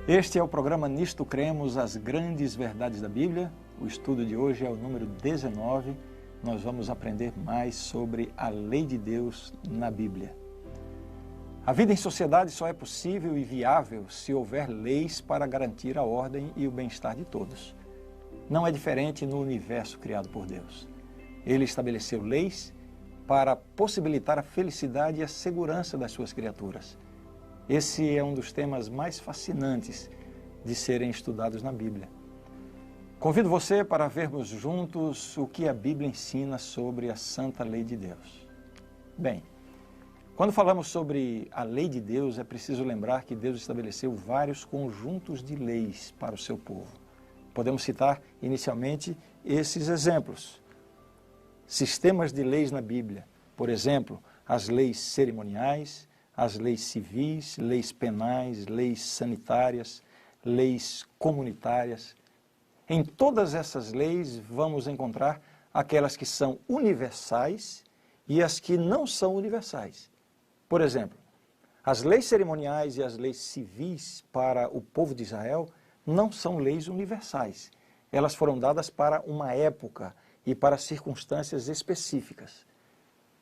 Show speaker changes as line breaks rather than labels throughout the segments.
Este é o programa Nisto Cremos, as grandes verdades da Bíblia. O estudo de hoje é o número 19. Nós vamos aprender mais sobre a lei de Deus na Bíblia. A vida em sociedade só é possível e viável se houver leis para garantir a ordem e o bem-estar de todos. Não é diferente no universo criado por Deus. Ele estabeleceu leis para possibilitar a felicidade e a segurança das suas criaturas. Esse é um dos temas mais fascinantes de serem estudados na Bíblia. Convido você para vermos juntos o que a Bíblia ensina sobre a santa lei de Deus. Bem, quando falamos sobre a lei de Deus, é preciso lembrar que Deus estabeleceu vários conjuntos de leis para o seu povo. Podemos citar inicialmente esses exemplos. Sistemas de leis na Bíblia, por exemplo, as leis cerimoniais, as leis civis, leis penais, leis sanitárias, leis comunitárias. Em todas essas leis vamos encontrar aquelas que são universais e as que não são universais. Por exemplo, as leis cerimoniais e as leis civis para o povo de Israel não são leis universais. Elas foram dadas para uma época e para circunstâncias específicas.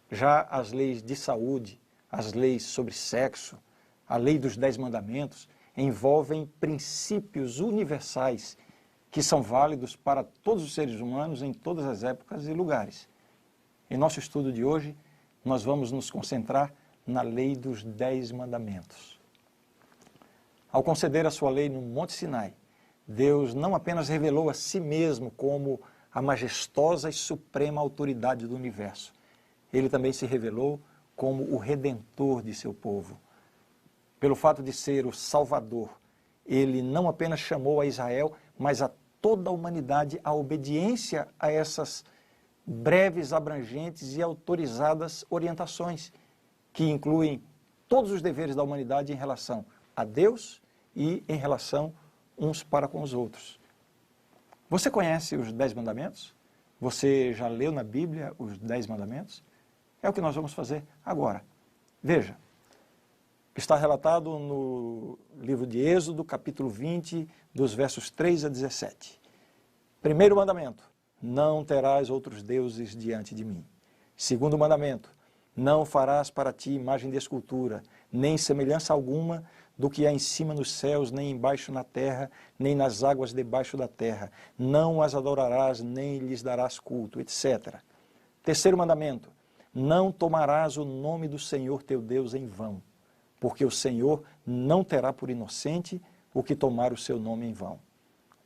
Já as leis de saúde, as leis sobre sexo, a lei dos 10 mandamentos, envolvem princípios universais que são válidos para todos os seres humanos em todas as épocas e lugares. Em nosso estudo de hoje, nós vamos nos concentrar na lei dos 10 mandamentos. Ao conceder a sua lei no Monte Sinai, Deus não apenas revelou a si mesmo como a majestosa e suprema autoridade do universo, ele também se revelou como o Redentor de seu povo. Pelo fato de ser o Salvador, ele não apenas chamou a Israel, mas a toda a humanidade à obediência a essas breves, abrangentes e autorizadas orientações, que incluem todos os deveres da humanidade em relação a Deus e em relação uns para com os outros. Você conhece os 10 mandamentos? Você já leu na Bíblia os 10 mandamentos? É o que nós vamos fazer agora. Veja, está relatado no livro de Êxodo, capítulo 20, dos versos 3 a 17. Primeiro mandamento, não terás outros deuses diante de mim. Segundo mandamento, não farás para ti imagem de escultura, nem semelhança alguma do que há em cima nos céus, nem embaixo na terra, nem nas águas debaixo da terra. Não as adorarás, nem lhes darás culto, etc. Terceiro mandamento, não tomarás o nome do Senhor teu Deus em vão, porque o Senhor não terá por inocente o que tomar o seu nome em vão.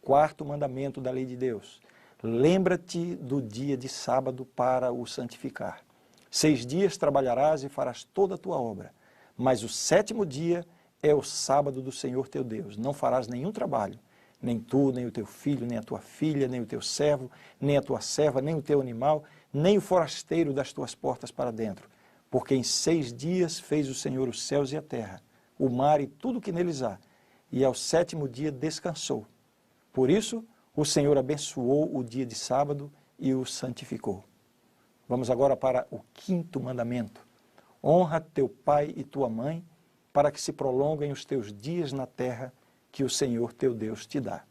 Quarto mandamento da lei de Deus, lembra-te do dia de sábado para o santificar. 6 dias trabalharás e farás toda a tua obra, mas o 7º dia é o sábado do Senhor teu Deus. Não farás nenhum trabalho, nem tu, nem o teu filho, nem a tua filha, nem o teu servo, nem a tua serva, nem o teu animal, nem o forasteiro das tuas portas para dentro. Porque em 6 dias fez o Senhor os céus e a terra, o mar e tudo o que neles há, e ao 7º dia descansou. Por isso, o Senhor abençoou o dia de sábado e o santificou. Vamos agora para o 5º mandamento. Honra teu pai e tua mãe, para que se prolonguem os teus dias na terra que o Senhor teu Deus te dá.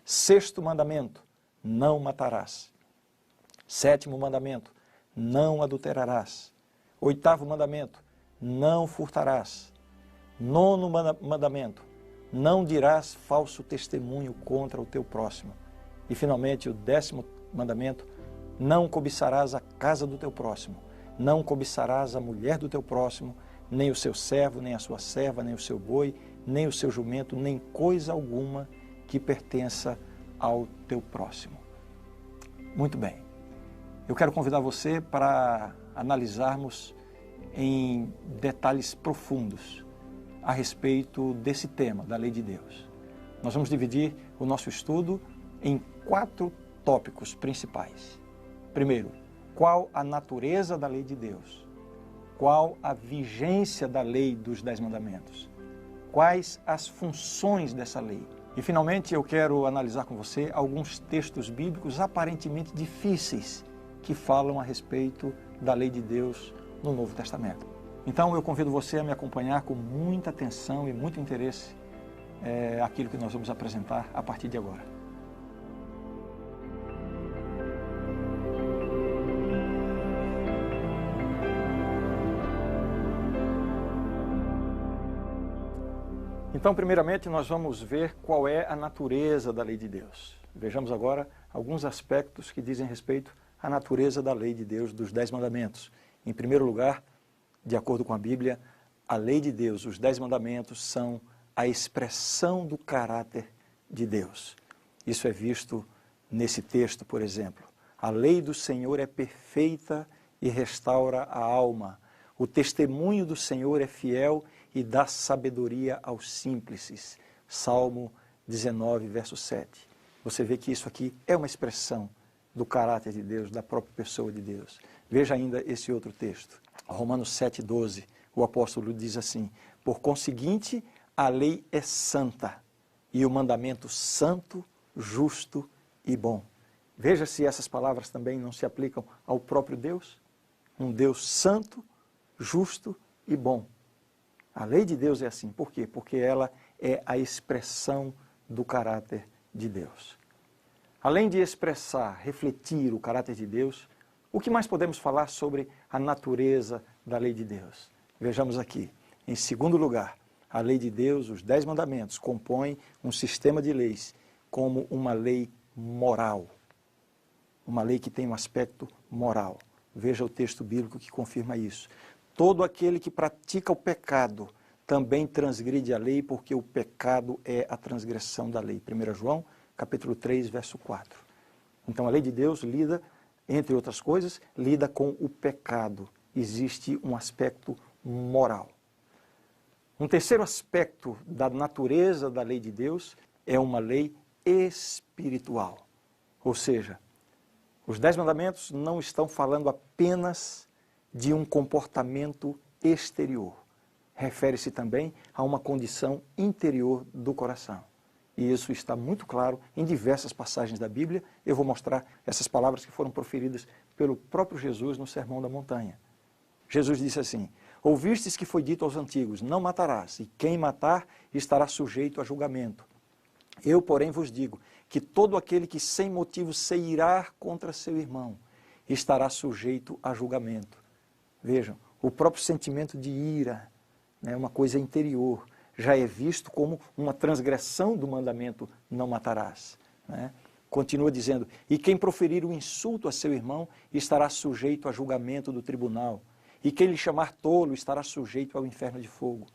6º mandamento, não matarás. 7º mandamento, não adulterarás. 8º mandamento, não furtarás. 9º mandamento, não dirás falso testemunho contra o teu próximo. E finalmente o 10º mandamento, não cobiçarás a casa do teu próximo. Não cobiçarás a mulher do teu próximo, nem o seu servo, nem a sua serva, nem o seu boi, nem o seu jumento, nem coisa alguma que pertença ao teu próximo. Muito bem. Eu quero convidar você para analisarmos em detalhes profundos a respeito desse tema, da lei de Deus. Nós vamos dividir o nosso estudo em 4 tópicos principais. Primeiro, qual a natureza da lei de Deus? Qual a vigência da lei dos 10 mandamentos? Quais as funções dessa lei? E, finalmente, eu quero analisar com você alguns textos bíblicos aparentemente difíceis que falam a respeito da lei de Deus no Novo Testamento. Então, eu convido você a me acompanhar com muita atenção e muito interesse aquilo que nós vamos apresentar a partir de agora. Então, primeiramente, nós vamos ver qual é a natureza da lei de Deus. Vejamos agora alguns aspectos que dizem respeito à natureza da lei de Deus, dos 10 mandamentos. Em primeiro lugar, de acordo com a Bíblia, a lei de Deus, os 10 mandamentos, são a expressão do caráter de Deus. Isso é visto nesse texto, por exemplo. A lei do Senhor é perfeita e restaura a alma. O testemunho do Senhor é fiel e dá sabedoria aos simples. Salmo 19, verso 7. Você vê que isso aqui é uma expressão do caráter de Deus, da própria pessoa de Deus. Veja ainda esse outro texto. Romanos 7, 12. O apóstolo diz assim: por conseguinte, a lei é santa e o mandamento santo, justo e bom. Veja se essas palavras também não se aplicam ao próprio Deus. Um Deus santo, justo e bom. A lei de Deus é assim. Por quê? Porque ela é a expressão do caráter de Deus. Além de expressar, refletir o caráter de Deus, o que mais podemos falar sobre a natureza da lei de Deus? Vejamos aqui. Em segundo lugar, a lei de Deus, os 10 mandamentos, compõem um sistema de leis como uma lei moral. Uma lei que tem um aspecto moral. Veja o texto bíblico que confirma isso. Todo aquele que pratica o pecado também transgride a lei, porque o pecado é a transgressão da lei. 1 João, capítulo 3, verso 4. Então a lei de Deus lida, entre outras coisas, lida com o pecado. Existe um aspecto moral. Um terceiro aspecto da natureza da lei de Deus é uma lei espiritual. Ou seja, os 10 mandamentos não estão falando apenas de um comportamento exterior. Refere-se também a uma condição interior do coração. E isso está muito claro em diversas passagens da Bíblia. Eu vou mostrar essas palavras que foram proferidas pelo próprio Jesus no Sermão da Montanha. Jesus disse assim: ouvistes que foi dito aos antigos, não matarás, e quem matar estará sujeito a julgamento. Eu, porém, vos digo que todo aquele que sem motivo se irar contra seu irmão estará sujeito a julgamento. Vejam, o próprio sentimento de ira, né, uma coisa interior, já é visto como uma transgressão do mandamento não matarás. Né? Continua dizendo, e quem proferir um insulto a seu irmão estará sujeito a julgamento do tribunal, e quem lhe chamar tolo estará sujeito ao inferno de fogo.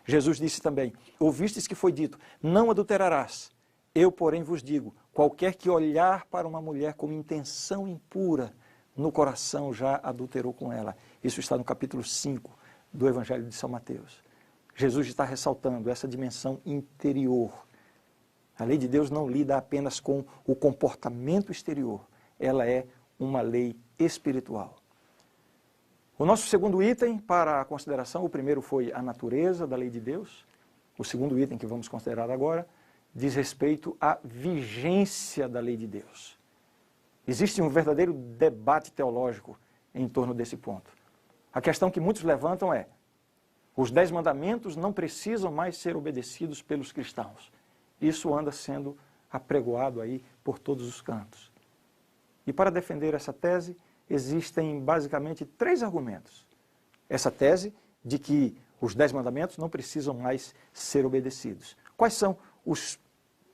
Jesus disse também, ouvistes que foi dito, não adulterarás. Eu, porém, vos digo, qualquer que olhar para uma mulher com intenção impura, no coração já adulterou com ela. Isso está no capítulo 5 do Evangelho de São Mateus. Jesus está ressaltando essa dimensão interior. A lei de Deus não lida apenas com o comportamento exterior, ela é uma lei espiritual. O nosso segundo item para a consideração, o primeiro foi a natureza da lei de Deus, o segundo item que vamos considerar agora diz respeito à vigência da lei de Deus. Existe um verdadeiro debate teológico em torno desse ponto. A questão que muitos levantam é, os 10 mandamentos não precisam mais ser obedecidos pelos cristãos. Isso anda sendo apregoado aí por todos os cantos. E para defender essa tese, existem basicamente 3 argumentos. Essa tese de que os 10 mandamentos não precisam mais ser obedecidos. Quais são os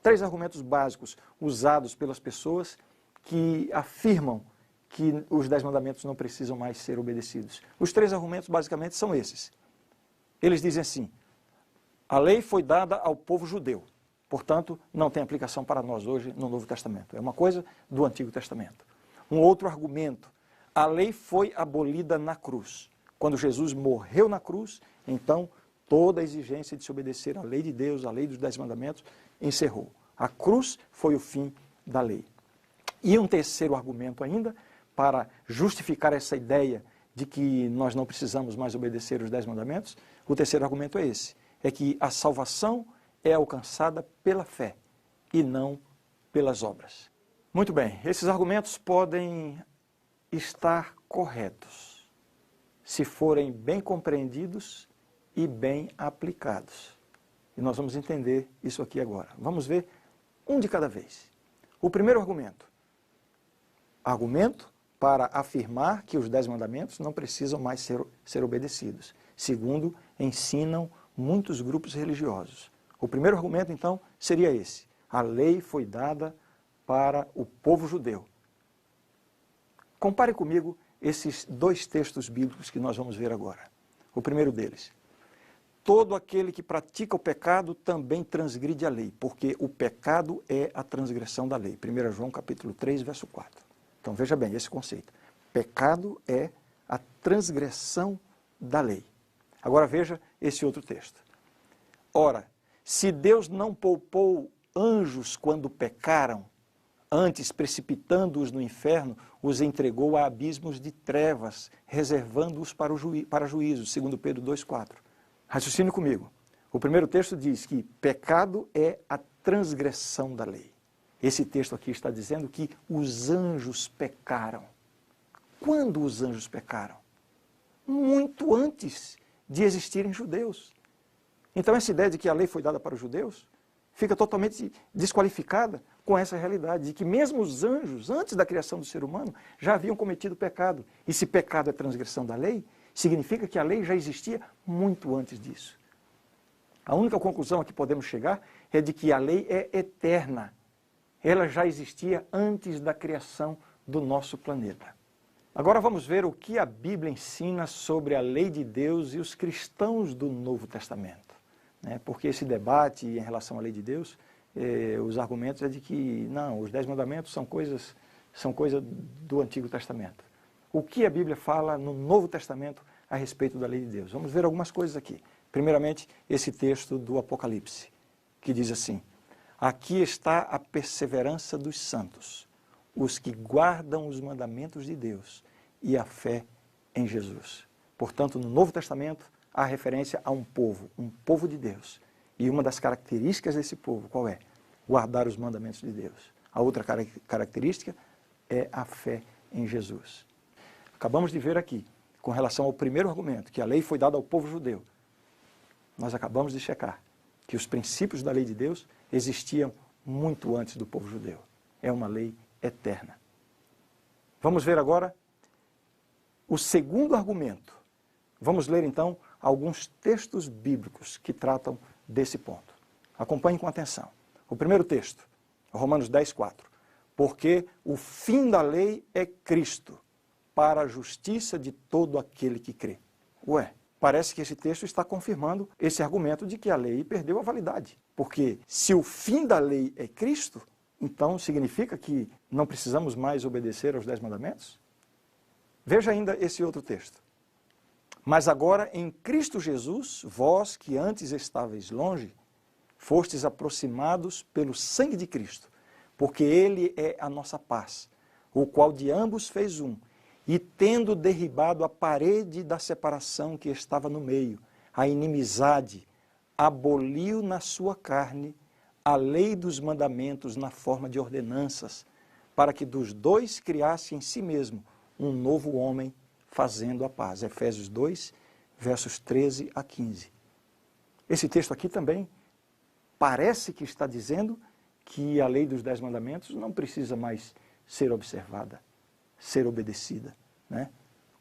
3 argumentos básicos usados pelas pessoas que afirmam que os 10 mandamentos não precisam mais ser obedecidos? Os 3 argumentos basicamente são esses. Eles dizem assim, a lei foi dada ao povo judeu, portanto não tem aplicação para nós hoje no Novo Testamento. É uma coisa do Antigo Testamento. Um outro argumento, a lei foi abolida na cruz. Quando Jesus morreu na cruz, então toda a exigência de se obedecer à lei de Deus, à lei dos 10 mandamentos, encerrou. A cruz foi o fim da lei. E um terceiro argumento ainda, para justificar essa ideia de que nós não precisamos mais obedecer os 10 mandamentos, o terceiro argumento é esse, é que a salvação é alcançada pela fé e não pelas obras. Muito bem, esses argumentos podem estar corretos, se forem bem compreendidos e bem aplicados. E nós vamos entender isso aqui agora. Vamos ver um de cada vez. O primeiro argumento. Argumento para afirmar que os 10 mandamentos não precisam mais ser obedecidos, segundo ensinam muitos grupos religiosos. O primeiro argumento, então, seria esse. A lei foi dada para o povo judeu. Compare comigo esses 2 textos bíblicos que nós vamos ver agora. O primeiro deles. Todo aquele que pratica o pecado também transgride a lei, porque o pecado é a transgressão da lei. 1 João capítulo 3, verso 4. Então veja bem esse conceito. Pecado é a transgressão da lei. Agora veja esse outro texto. Ora, se Deus não poupou anjos quando pecaram, antes, precipitando-os no inferno, os entregou a abismos de trevas, reservando-os para juízo, segundo Pedro 2,4. Raciocine comigo. O primeiro texto diz que pecado é a transgressão da lei. Esse texto aqui está dizendo que os anjos pecaram. Quando os anjos pecaram? Muito antes de existirem judeus. Então essa ideia de que a lei foi dada para os judeus fica totalmente desqualificada com essa realidade de que mesmo os anjos, antes da criação do ser humano, já haviam cometido pecado. E se pecado é transgressão da lei, significa que a lei já existia muito antes disso. A única conclusão a que podemos chegar é de que a lei é eterna. Ela já existia antes da criação do nosso planeta. Agora vamos ver o que a Bíblia ensina sobre a lei de Deus e os cristãos do Novo Testamento. Porque esse debate em relação à lei de Deus, os argumentos é de que, não, os 10 mandamentos são coisa do Antigo Testamento. O que a Bíblia fala no Novo Testamento a respeito da lei de Deus? Vamos ver algumas coisas aqui. Primeiramente, esse texto do Apocalipse, que diz assim: aqui está a perseverança dos santos, os que guardam os mandamentos de Deus e a fé em Jesus. Portanto, no Novo Testamento, há referência a um povo de Deus. E uma das características desse povo, qual é? Guardar os mandamentos de Deus. A outra característica é a fé em Jesus. Acabamos de ver aqui, com relação ao primeiro argumento, que a lei foi dada ao povo judeu. Nós acabamos de checar que os princípios da lei de Deus existiam muito antes do povo judeu. É uma lei eterna. Vamos ver agora o segundo argumento. Vamos ler então alguns textos bíblicos que tratam desse ponto. Acompanhem com atenção. O primeiro texto, Romanos 10,4. Porque o fim da lei é Cristo, para a justiça de todo aquele que crê. Ué, parece que esse texto está confirmando esse argumento de que a lei perdeu a validade. Porque se o fim da lei é Cristo, então significa que não precisamos mais obedecer aos 10 mandamentos? Veja ainda esse outro texto. Mas agora em Cristo Jesus, vós que antes estáveis longe, fostes aproximados pelo sangue de Cristo, porque Ele é a nossa paz, o qual de ambos fez um, e tendo derribado a parede da separação que estava no meio, a inimizade, aboliu na sua carne a lei dos mandamentos na forma de ordenanças, para que dos dois criasse em si mesmo um novo homem, fazendo a paz. Efésios 2, versos 13 a 15. Esse texto aqui também parece que está dizendo que a lei dos 10 mandamentos não precisa mais ser observada, ser obedecida.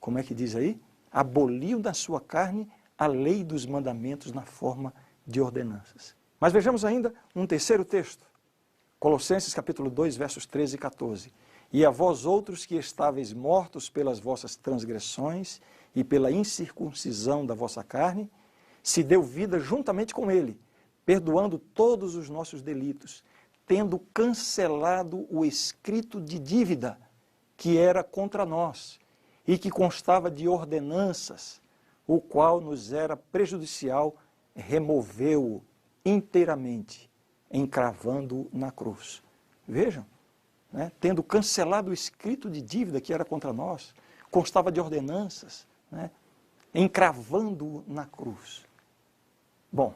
Como é que diz aí? Aboliu da sua carne a lei dos mandamentos na forma de ordenanças. Mas vejamos ainda um terceiro texto. Colossenses capítulo 2, versos 13 e 14. E a vós outros que estáveis mortos pelas vossas transgressões e pela incircuncisão da vossa carne, se deu vida juntamente com ele, perdoando todos os nossos delitos, tendo cancelado o escrito de dívida que era contra nós e que constava de ordenanças, o qual nos era prejudicial, removeu-o inteiramente, encravando-o na cruz. Vejam. Tendo cancelado o escrito de dívida que era contra nós, constava de ordenanças, encravando-o na cruz. Bom,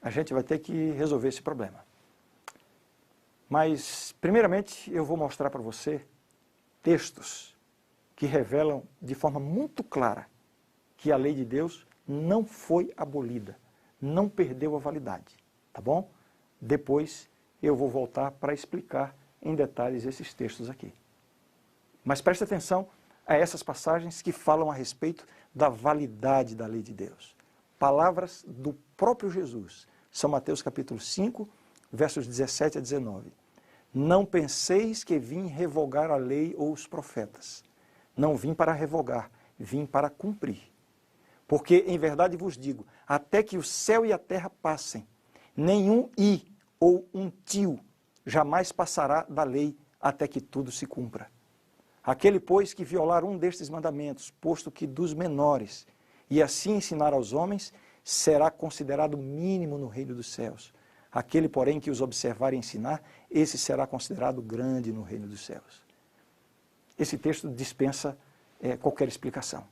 a gente vai ter que resolver esse problema. Mas, primeiramente, eu vou mostrar para você textos que revelam de forma muito clara que a lei de Deus não foi abolida, não perdeu a validade, tá bom? Depois eu vou voltar para explicar em detalhes esses textos aqui. Mas preste atenção a essas passagens que falam a respeito da validade da lei de Deus. Palavras do próprio Jesus. São Mateus capítulo 5, versos 17 a 19. Não penseis que vim revogar a lei ou os profetas. Não vim para revogar, vim para cumprir. Porque em verdade vos digo, até que o céu e a terra passem, nenhum i ou um tio jamais passará da lei até que tudo se cumpra. Aquele, pois, que violar um destes mandamentos, posto que dos menores, e assim ensinar aos homens, será considerado mínimo no reino dos céus. Aquele, porém, que os observar e ensinar, esse será considerado grande no reino dos céus. Esse texto dispensa qualquer explicação.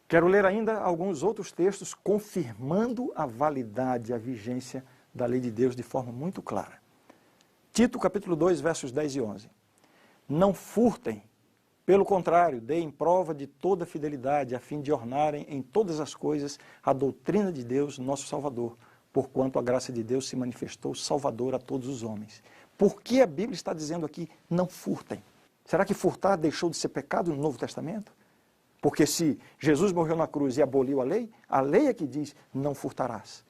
Quero ler ainda alguns outros textos confirmando a validade, a vigência da lei de Deus de forma muito clara. Tito, capítulo 2, versos 10 e 11. Não furtem, pelo contrário, deem prova de toda fidelidade, a fim de ornarem em todas as coisas a doutrina de Deus, nosso Salvador, porquanto a graça de Deus se manifestou salvadora a todos os homens. Por que a Bíblia está dizendo aqui, não furtem? Será que furtar deixou de ser pecado no Novo Testamento? Porque se Jesus morreu na cruz e aboliu a lei é que diz, não furtarás.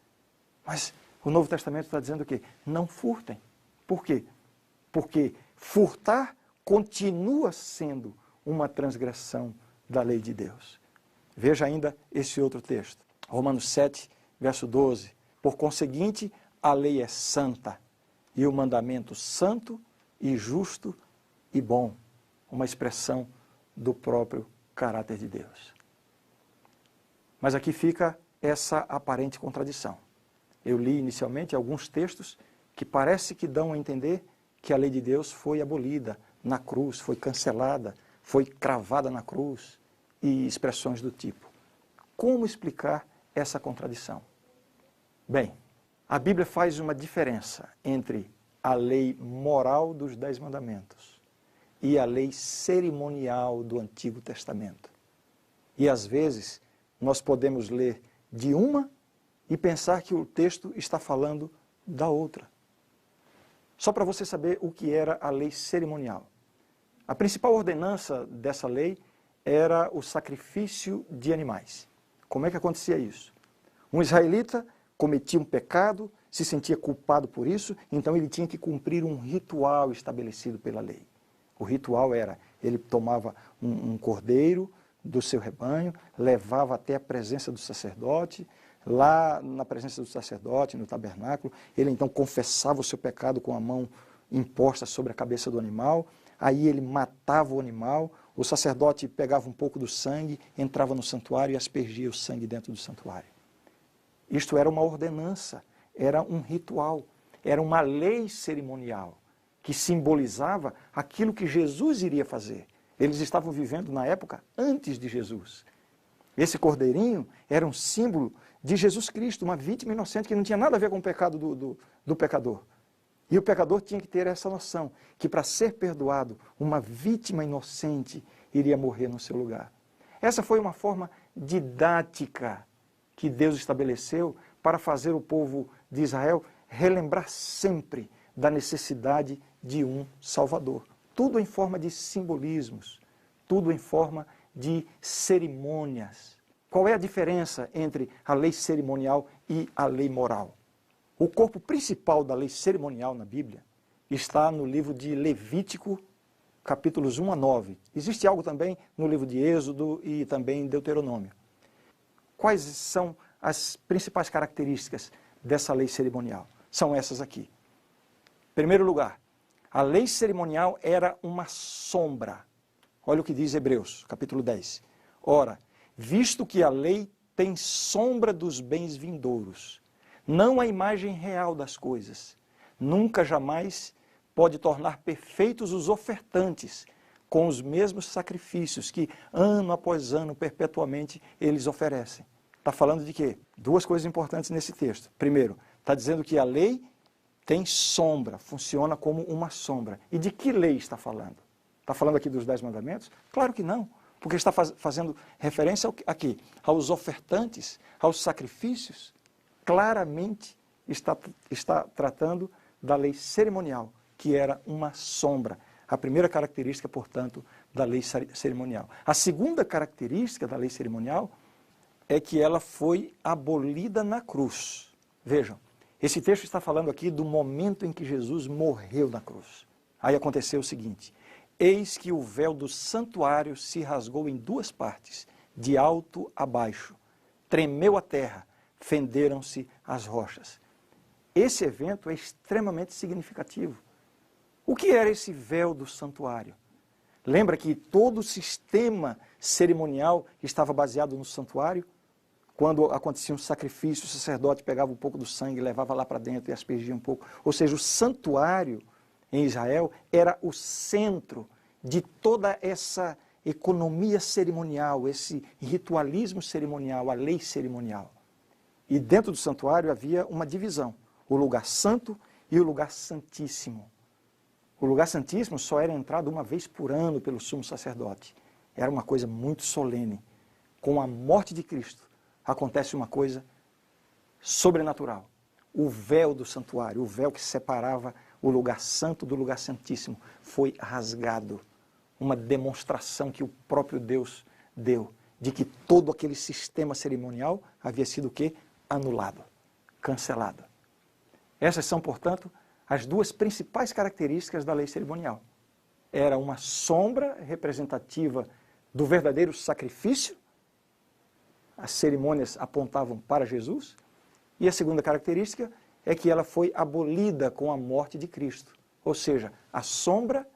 Mas o Novo Testamento está dizendo o quê? Não furtem. Por quê? Porque furtar continua sendo uma transgressão da lei de Deus. Veja ainda esse outro texto. Romanos 7, verso 12. Por conseguinte, a lei é santa, e o mandamento santo e justo e bom. Uma expressão do próprio caráter de Deus. Mas aqui fica essa aparente contradição. Eu li inicialmente alguns textos que parece que dão a entender que a lei de Deus foi abolida na cruz, foi cancelada, foi cravada na cruz e expressões do tipo. Como explicar essa contradição? Bem, a Bíblia faz uma diferença entre a lei moral dos 10 mandamentos e a lei cerimonial do Antigo Testamento. E às vezes nós podemos ler de uma e pensar que o texto está falando da outra. Só para você saber o que era a lei cerimonial. A principal ordenança dessa lei era o sacrifício de animais. Como é que acontecia isso? Um israelita cometia um pecado, se sentia culpado por isso, então ele tinha que cumprir um ritual estabelecido pela lei. O ritual era, ele tomava um cordeiro do seu rebanho, levava até a presença do sacerdote, lá na presença do sacerdote, no tabernáculo, ele então confessava o seu pecado com a mão imposta sobre a cabeça do animal, aí ele matava o animal, o sacerdote pegava um pouco do sangue, entrava no santuário e aspergia o sangue dentro do santuário. Isto era uma ordenança, era um ritual, era uma lei cerimonial que simbolizava aquilo que Jesus iria fazer. Eles estavam vivendo na época antes de Jesus. Esse cordeirinho era um símbolo de Jesus Cristo, uma vítima inocente que não tinha nada a ver com o pecado do pecador. E o pecador tinha que ter essa noção, que para ser perdoado, uma vítima inocente iria morrer no seu lugar. Essa foi uma forma didática que Deus estabeleceu para fazer o povo de Israel relembrar sempre da necessidade de um Salvador. Tudo em forma de simbolismos, tudo em forma de cerimônias. Qual é a diferença entre a lei cerimonial e a lei moral? O corpo principal da lei cerimonial na Bíblia está no livro de Levítico, capítulos 1 a 9. Existe algo também no livro de Êxodo e também em Deuteronômio. Quais são as principais características dessa lei cerimonial? São essas aqui. Em primeiro lugar, a lei cerimonial era uma sombra. Olha o que diz Hebreus, capítulo 10. Ora, visto que a lei tem sombra dos bens vindouros, não a imagem real das coisas, nunca jamais pode tornar perfeitos os ofertantes com os mesmos sacrifícios que, ano após ano, perpetuamente, eles oferecem. Está falando de quê? Duas coisas importantes nesse texto. Primeiro, está dizendo que a lei tem sombra, funciona como uma sombra. E de que lei está falando? Está falando aqui dos 10 mandamentos? Claro que não, porque está fazendo referência aqui, aos ofertantes, aos sacrifícios. claramente está tratando da lei cerimonial, que era uma sombra. A primeira característica, portanto, da lei cerimonial. A segunda característica da lei cerimonial é que ela foi abolida na cruz. Vejam, esse texto está falando aqui do momento em que Jesus morreu na cruz. Aí aconteceu o seguinte: eis que o véu do santuário se rasgou em duas partes, de alto a baixo. Tremeu a terra, fenderam-se as rochas. Esse evento é extremamente significativo. O que era esse véu do santuário? Lembra que todo o sistema cerimonial estava baseado no santuário? Quando acontecia um sacrifício, o sacerdote pegava um pouco do sangue, levava lá para dentro e aspergia um pouco. Ou seja, o santuário em Israel era o centro de toda essa economia cerimonial, esse ritualismo cerimonial, a lei cerimonial. E dentro do santuário havia uma divisão, o lugar santo e o lugar santíssimo. O lugar santíssimo só era entrado uma vez por ano pelo sumo sacerdote. Era uma coisa muito solene. Com a morte de Cristo, acontece uma coisa sobrenatural. O véu do santuário, o véu que separava o lugar santo do lugar santíssimo, foi rasgado. Uma demonstração que o próprio Deus deu, de que todo aquele sistema cerimonial havia sido o quê? Anulado, cancelado. Essas são, portanto, as duas principais características da lei cerimonial. Era uma sombra representativa do verdadeiro sacrifício, as cerimônias apontavam para Jesus, e a segunda característica é que ela foi abolida com a morte de Cristo. Ou seja, a sombra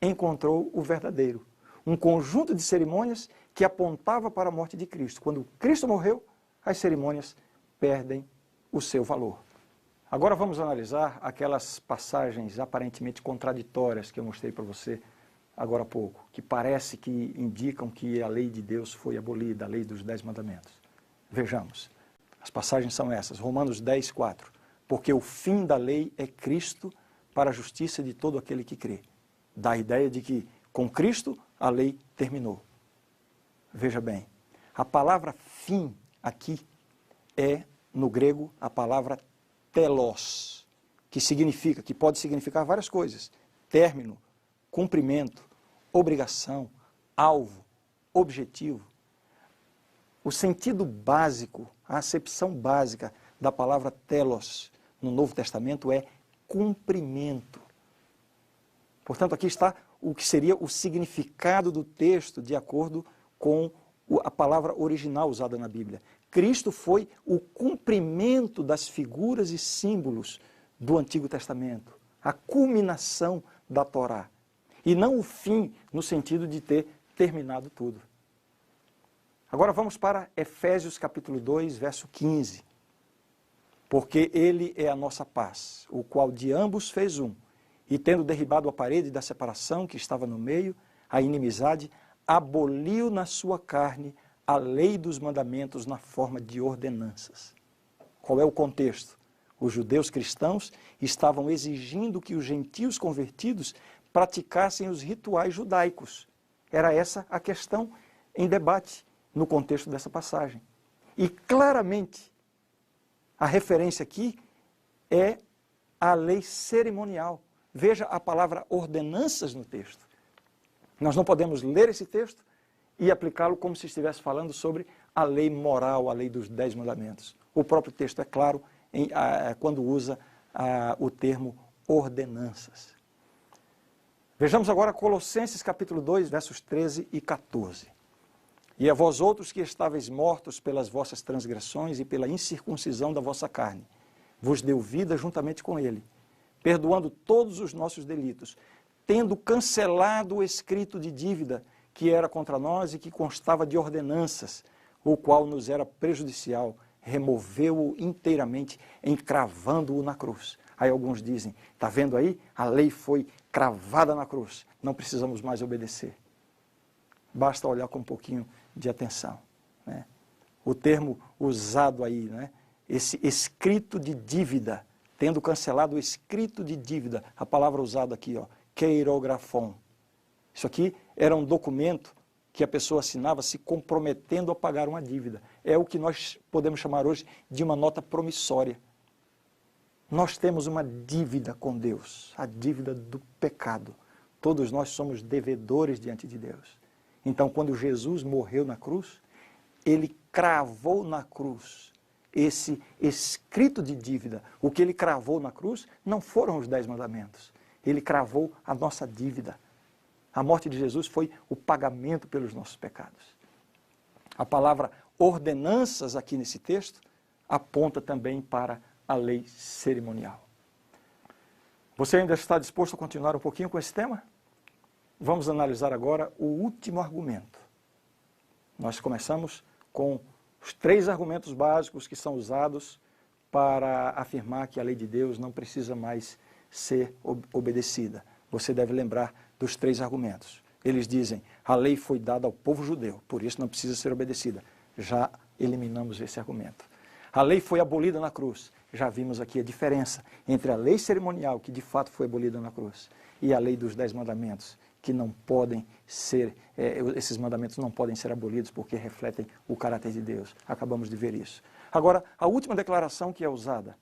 encontrou o verdadeiro. Um conjunto de cerimônias que apontava para a morte de Cristo. Quando Cristo morreu, as cerimônias perdem o seu valor. Agora vamos analisar aquelas passagens aparentemente contraditórias que eu mostrei para você agora há pouco, que parece que indicam que a lei de Deus foi abolida, a lei dos 10 mandamentos. Vejamos. As passagens são essas, Romanos 10, 4. Porque o fim da lei é Cristo para a justiça de todo aquele que crê. Dá a ideia de que com Cristo a lei terminou. Veja bem, a palavra fim aqui é, no grego, a palavra telos, que pode significar várias coisas. Término, cumprimento, obrigação, alvo, objetivo. O sentido básico, a acepção básica da palavra telos no Novo Testamento é cumprimento. Portanto, aqui está o que seria o significado do texto de acordo com a palavra original usada na Bíblia. Cristo foi o cumprimento das figuras e símbolos do Antigo Testamento, a culminação da Torá, e não o fim no sentido de ter terminado tudo. Agora vamos para Efésios capítulo 2, verso 15. Porque ele é a nossa paz, o qual de ambos fez um, e tendo derribado a parede da separação que estava no meio, a inimizade, aboliu na sua carne a lei dos mandamentos na forma de ordenanças. Qual é o contexto? Os judeus cristãos estavam exigindo que os gentios convertidos praticassem os rituais judaicos. Era essa a questão em debate no contexto dessa passagem. E claramente, a referência aqui é a lei cerimonial. Veja a palavra ordenanças no texto. Nós não podemos ler esse texto e aplicá-lo como se estivesse falando sobre a lei moral, a lei dos 10 mandamentos. O próprio texto é claro quando usa o termo ordenanças. Vejamos agora Colossenses capítulo 2, versos 13 e 14. E a vós outros que estáveis mortos pelas vossas transgressões e pela incircuncisão da vossa carne, vos deu vida juntamente com ele, perdoando todos os nossos delitos, tendo cancelado o escrito de dívida que era contra nós e que constava de ordenanças, o qual nos era prejudicial, removeu-o inteiramente, encravando-o na cruz. Aí alguns dizem, está vendo aí? A lei foi cravada na cruz, não precisamos mais obedecer. Basta olhar com um pouquinho de atenção, né? O termo usado aí, né? Esse escrito de dívida, tendo cancelado o escrito de dívida, a palavra usada aqui, ó, keirografon. Isso aqui era um documento que a pessoa assinava se comprometendo a pagar uma dívida. É o que nós podemos chamar hoje de uma nota promissória. Nós temos uma dívida com Deus, a dívida do pecado. Todos nós somos devedores diante de Deus. Então, quando Jesus morreu na cruz, ele cravou na cruz esse escrito de dívida. O que ele cravou na cruz não foram os 10 mandamentos. Ele cravou a nossa dívida. A morte de Jesus foi o pagamento pelos nossos pecados. A palavra ordenanças aqui nesse texto aponta também para a lei cerimonial. Você ainda está disposto a continuar um pouquinho com esse tema? Vamos analisar agora o último argumento. Nós começamos com os 3 argumentos básicos que são usados para afirmar que a lei de Deus não precisa mais ser obedecida. Você deve lembrar dos 3 argumentos. Eles dizem, a lei foi dada ao povo judeu, por isso não precisa ser obedecida. Já eliminamos esse argumento. A lei foi abolida na cruz. Já vimos aqui a diferença entre a lei cerimonial, que de fato foi abolida na cruz, e a lei dos 10 mandamentos, que não podem ser, esses mandamentos não podem ser abolidos porque refletem o caráter de Deus. Acabamos de ver isso. Agora, a última declaração que é usada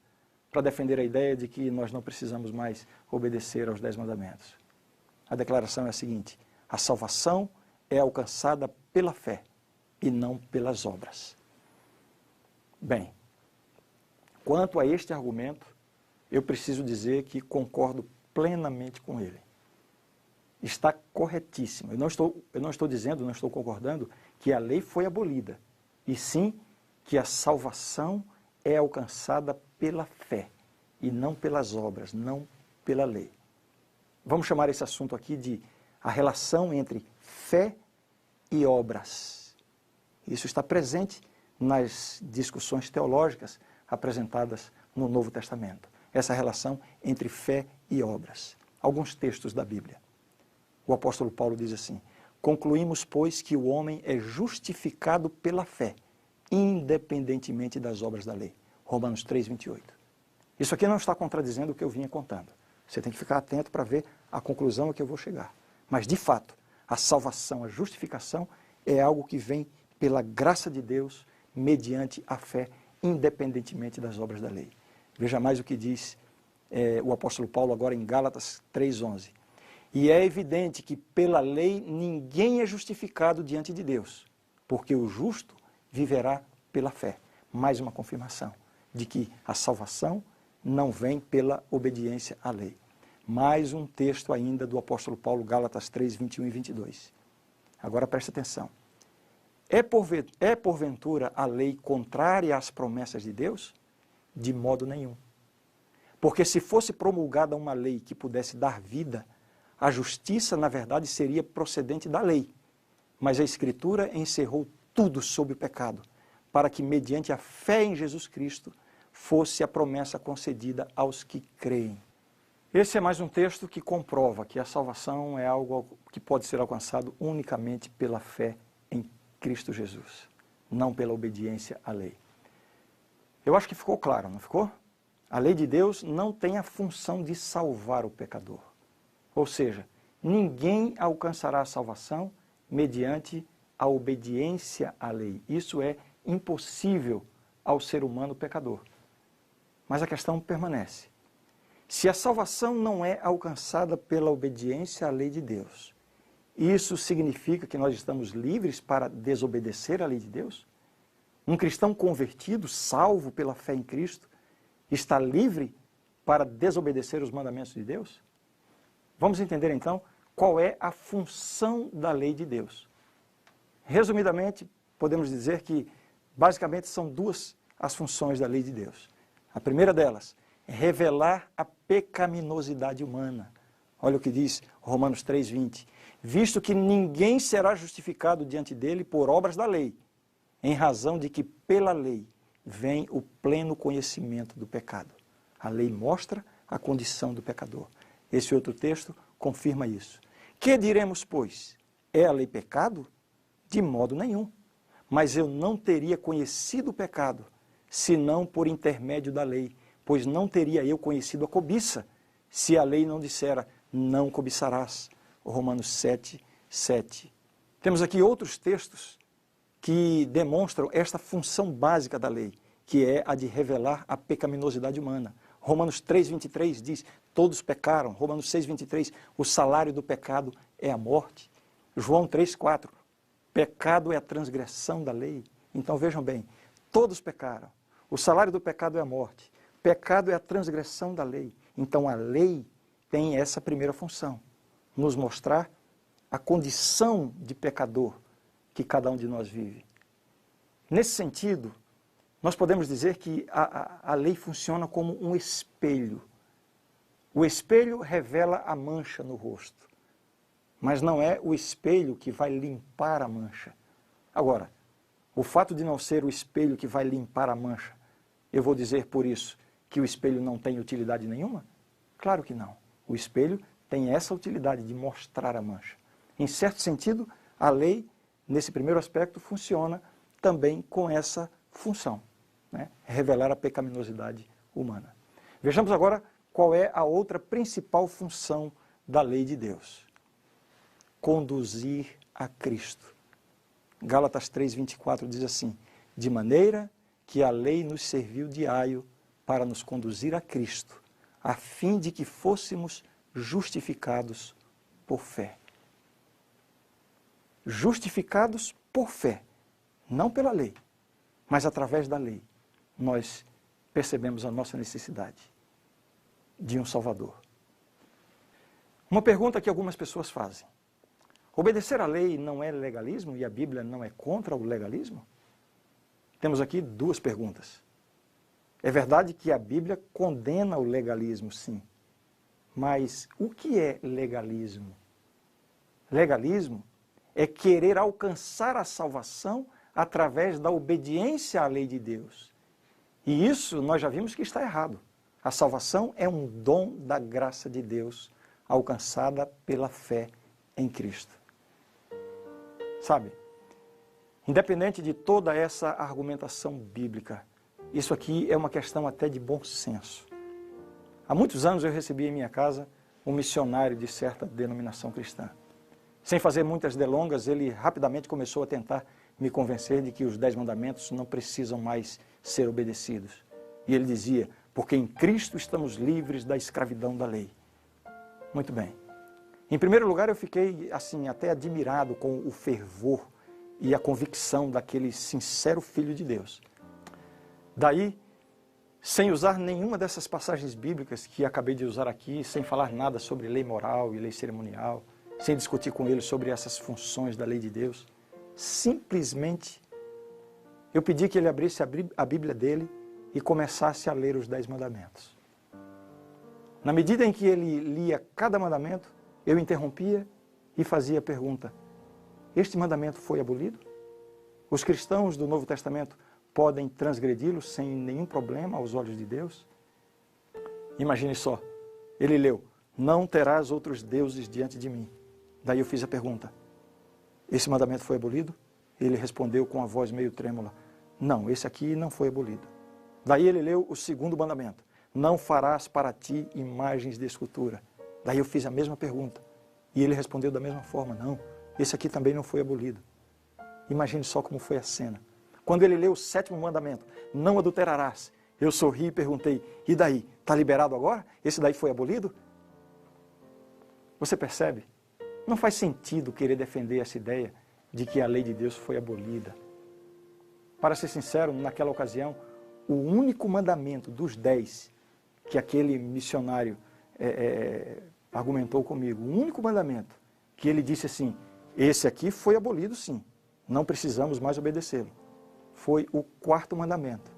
para defender a ideia de que nós não precisamos mais obedecer aos 10 mandamentos. A declaração é a seguinte, a salvação é alcançada pela fé e não pelas obras. Bem, quanto a este argumento, eu preciso dizer que concordo plenamente com ele. Está corretíssimo. Eu não estou dizendo, não estou concordando que a lei foi abolida, e sim que a salvação é alcançada pela fé e não pelas obras, não pela lei. Vamos chamar esse assunto aqui de a relação entre fé e obras. Isso está presente nas discussões teológicas apresentadas no Novo Testamento. Essa relação entre fé e obras. Alguns textos da Bíblia. O apóstolo Paulo diz assim, concluímos, pois, que o homem é justificado pela fé, independentemente das obras da lei. Romanos 3, 28. Isso aqui não está contradizendo o que eu vinha contando. Você tem que ficar atento para ver a conclusão a que eu vou chegar. Mas, de fato, a salvação, a justificação é algo que vem pela graça de Deus, mediante a fé, independentemente das obras da lei. Veja mais o que diz o apóstolo Paulo agora em Gálatas 3:11. E é evidente que pela lei ninguém é justificado diante de Deus, porque o justo viverá pela fé. Mais uma confirmação de que a salvação não vem pela obediência à lei. Mais um texto ainda do apóstolo Paulo, Gálatas 3, 21 e 22. Agora preste atenção. É porventura a lei contrária às promessas de Deus? De modo nenhum. Porque se fosse promulgada uma lei que pudesse dar vida, a justiça, na verdade, seria procedente da lei. Mas a Escritura encerrou tudo sob o pecado, para que, mediante a fé em Jesus Cristo, fosse a promessa concedida aos que creem. Esse é mais um texto que comprova que a salvação é algo que pode ser alcançado unicamente pela fé em Cristo Jesus, não pela obediência à lei. Eu acho que ficou claro, não ficou? A lei de Deus não tem a função de salvar o pecador. Ou seja, ninguém alcançará a salvação mediante a obediência à lei. Isso é impossível ao ser humano pecador. Mas a questão permanece. Se a salvação não é alcançada pela obediência à lei de Deus, isso significa que nós estamos livres para desobedecer à lei de Deus? Um cristão convertido, salvo pela fé em Cristo, está livre para desobedecer os mandamentos de Deus? Vamos entender então qual é a função da lei de Deus. Resumidamente, podemos dizer que basicamente são duas as funções da lei de Deus. A primeira delas é revelar a pecaminosidade humana. Olha o que diz Romanos 3:20. Visto que ninguém será justificado diante dele por obras da lei, em razão de que pela lei vem o pleno conhecimento do pecado. A lei mostra a condição do pecador. Esse outro texto confirma isso. Que diremos, pois? É a lei pecado? De modo nenhum. Mas eu não teria conhecido o pecado, senão por intermédio da lei, pois não teria eu conhecido a cobiça, se a lei não dissera, não cobiçarás. Romanos 7, 7. Temos aqui outros textos que demonstram esta função básica da lei, que é a de revelar a pecaminosidade humana. Romanos 3,23 diz, todos pecaram. Romanos 6,23, o salário do pecado é a morte. João 3,4, pecado é a transgressão da lei. Então vejam bem, todos pecaram. O salário do pecado é a morte. Pecado é a transgressão da lei. Então a lei tem essa primeira função, nos mostrar a condição de pecador que cada um de nós vive. Nesse sentido, nós podemos dizer que a lei funciona como um espelho. O espelho revela a mancha no rosto, mas não é o espelho que vai limpar a mancha. Agora, o fato de não ser o espelho que vai limpar a mancha, eu vou dizer por isso que o espelho não tem utilidade nenhuma? Claro que não. O espelho tem essa utilidade de mostrar a mancha. Em certo sentido, a lei, nesse primeiro aspecto, funciona também com essa função, né? Revelar a pecaminosidade humana. Vejamos agora qual é a outra principal função da lei de Deus. Conduzir a Cristo. Gálatas 3,24 diz assim, de maneira que a lei nos serviu de aio para nos conduzir a Cristo, a fim de que fôssemos justificados por fé. Justificados por fé, não pela lei, mas através da lei, nós percebemos a nossa necessidade de um Salvador. Uma pergunta que algumas pessoas fazem. Obedecer à lei não é legalismo e a Bíblia não é contra o legalismo? Temos aqui duas perguntas. É verdade que a Bíblia condena o legalismo, sim. Mas o que é legalismo? Legalismo é querer alcançar a salvação através da obediência à lei de Deus. E isso nós já vimos que está errado. A salvação é um dom da graça de Deus, alcançada pela fé em Cristo. Sabe, independente de toda essa argumentação bíblica, isso aqui é uma questão até de bom senso. Há muitos anos eu recebi em minha casa um missionário de certa denominação cristã. Sem fazer muitas delongas, ele rapidamente começou a tentar me convencer de que os 10 mandamentos não precisam mais ser obedecidos. E ele dizia, porque em Cristo estamos livres da escravidão da lei. Muito bem. Em primeiro lugar, eu fiquei assim até admirado com o fervor e a convicção daquele sincero filho de Deus. Daí, sem usar nenhuma dessas passagens bíblicas que acabei de usar aqui, sem falar nada sobre lei moral e lei cerimonial, sem discutir com ele sobre essas funções da lei de Deus, simplesmente eu pedi que ele abrisse a Bíblia dele e começasse a ler os 10 mandamentos. Na medida em que ele lia cada mandamento, eu interrompia e fazia a pergunta, este mandamento foi abolido? Os cristãos do Novo Testamento podem transgredi-lo sem nenhum problema aos olhos de Deus? Imagine só, ele leu, não terás outros deuses diante de mim. Daí eu fiz a pergunta, esse mandamento foi abolido? Ele respondeu com a voz meio trêmula, não, esse aqui não foi abolido. Daí ele leu o segundo mandamento, não farás para ti imagens de escultura. Daí eu fiz a mesma pergunta e ele respondeu da mesma forma, não, esse aqui também não foi abolido. Imagine só como foi a cena. Quando ele leu o 7º mandamento, não adulterarás, eu sorri e perguntei, e daí, está liberado agora? Esse daí foi abolido? Você percebe? Não faz sentido querer defender essa ideia de que a lei de Deus foi abolida. Para ser sincero, naquela ocasião, o único mandamento dos 10 que aquele missionário argumentou comigo, o único mandamento que ele disse assim, esse aqui foi abolido sim, não precisamos mais obedecê-lo, foi o 4º mandamento,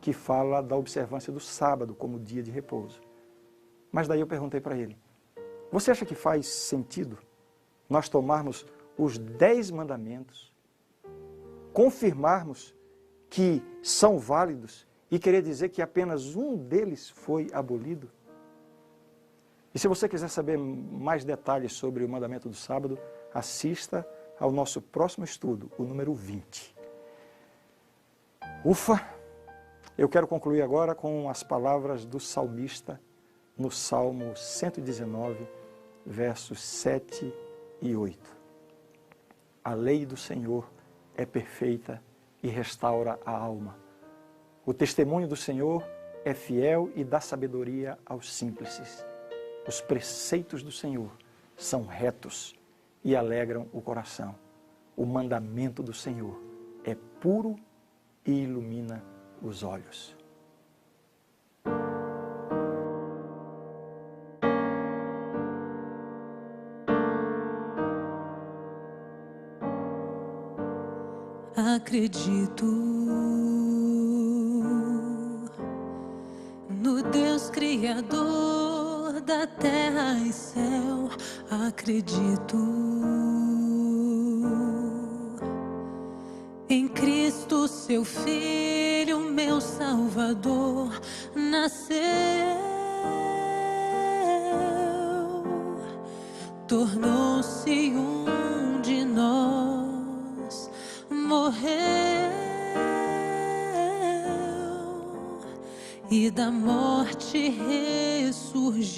que fala da observância do sábado como dia de repouso. Mas daí eu perguntei para ele, você acha que faz sentido nós tomarmos os 10 mandamentos, confirmarmos que são válidos e querer dizer que apenas um deles foi abolido? E se você quiser saber mais detalhes sobre o mandamento do sábado, assista ao nosso próximo estudo, o número 20. Ufa! Eu quero concluir agora com as palavras do salmista no Salmo 119, versos 7 e 8. A lei do Senhor é perfeita e restaura a alma. O testemunho do Senhor é fiel e dá sabedoria aos simples. Os preceitos do Senhor são retos e alegram o coração. O mandamento do Senhor é puro e ilumina os olhos.
Acredito no Deus Criador da terra e céu. Acredito em Cristo, seu Filho, meu Salvador, nasceu, tornou-se um de nós, morreu e da morte ressurgiu.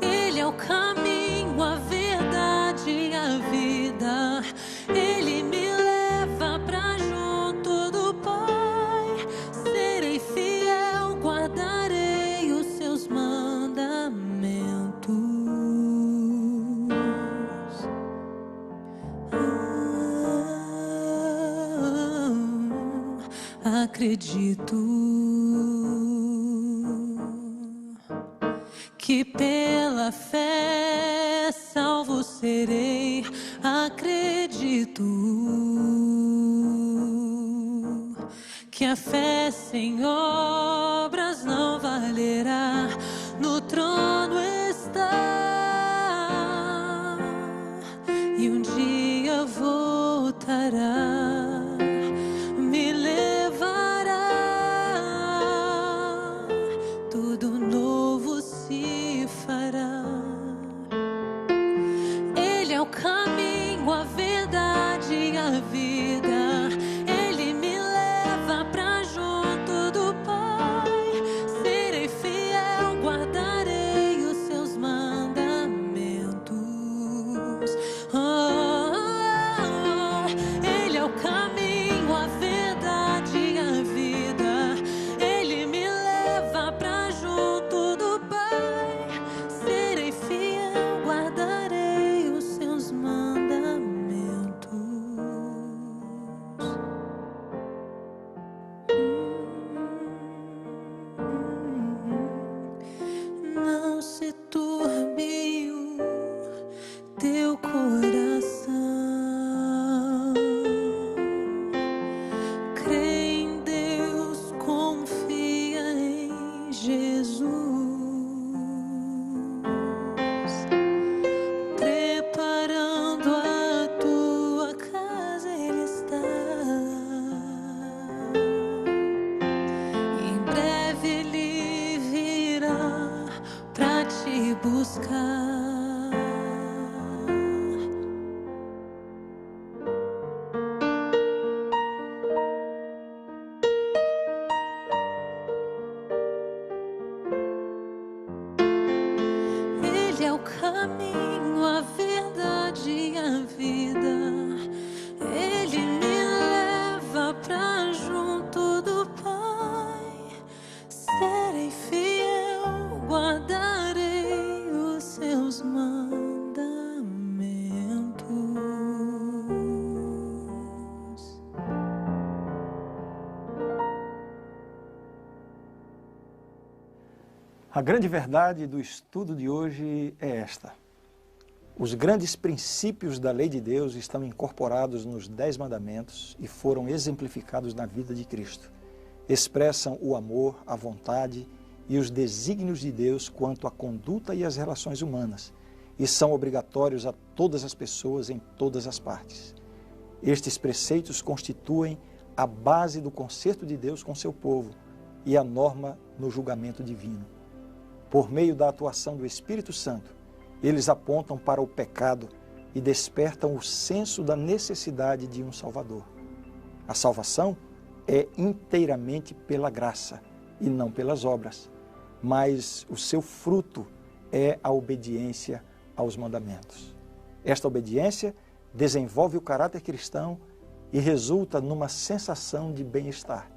Ele é o caminho, a verdade e a vida. Ele me leva pra junto do Pai. Serei fiel, guardarei os seus mandamentos. Acredito que pela fé salvo serei. Acredito que a fé sem obras não valerá. No trono está e um dia voltará. Me levará, tudo novo se fará. Ele é o caminho, a verdade e a vida. Ele me leva pra junto do Pai. Serei fiel, guardarei os seus mandamentos. Ele é o caminho, a verdade e a vida. Ele me leva pra junto do Pai. Serei fiel, guardarei os seus mandamentos. Não se turbe o teu coração. Crê em Deus, confia em Jesus. Preparando a tua casa, Ele está. Em breve Ele virá pra te buscar. Ele é o caminho, a verdade e a vida. Ele me leva pra junto do Pai. Serei fiel, guardarei os seus mandamentos.
A grande verdade do estudo de hoje é esta. Os grandes princípios da lei de Deus estão incorporados nos 10 mandamentos e foram exemplificados na vida de Cristo. Expressam o amor, a vontade e os desígnios de Deus quanto à conduta e às relações humanas e são obrigatórios a todas as pessoas em todas as partes. Estes preceitos constituem a base do concerto de Deus com seu povo e a norma no julgamento divino. Por meio da atuação do Espírito Santo, eles apontam para o pecado e despertam o senso da necessidade de um Salvador. A salvação é inteiramente pela graça e não pelas obras, mas o seu fruto é a obediência aos mandamentos. Esta obediência desenvolve o caráter cristão e resulta numa sensação de bem-estar.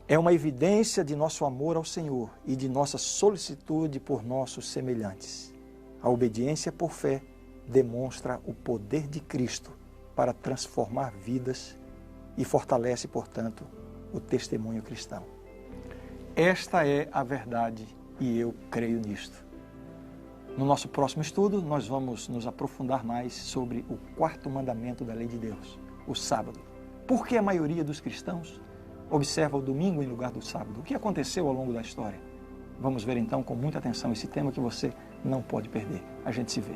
É uma evidência de nosso amor ao Senhor e de nossa solicitude por nossos semelhantes. A obediência por fé demonstra o poder de Cristo para transformar vidas e fortalece, portanto, o testemunho cristão. Esta é a verdade e eu creio nisto. No nosso próximo estudo, nós vamos nos aprofundar mais sobre o quarto mandamento da lei de Deus, o sábado. Por que a maioria dos cristãos observa o domingo em lugar do sábado? O que aconteceu ao longo da história? Vamos ver então com muita atenção esse tema que você não pode perder. A gente se vê.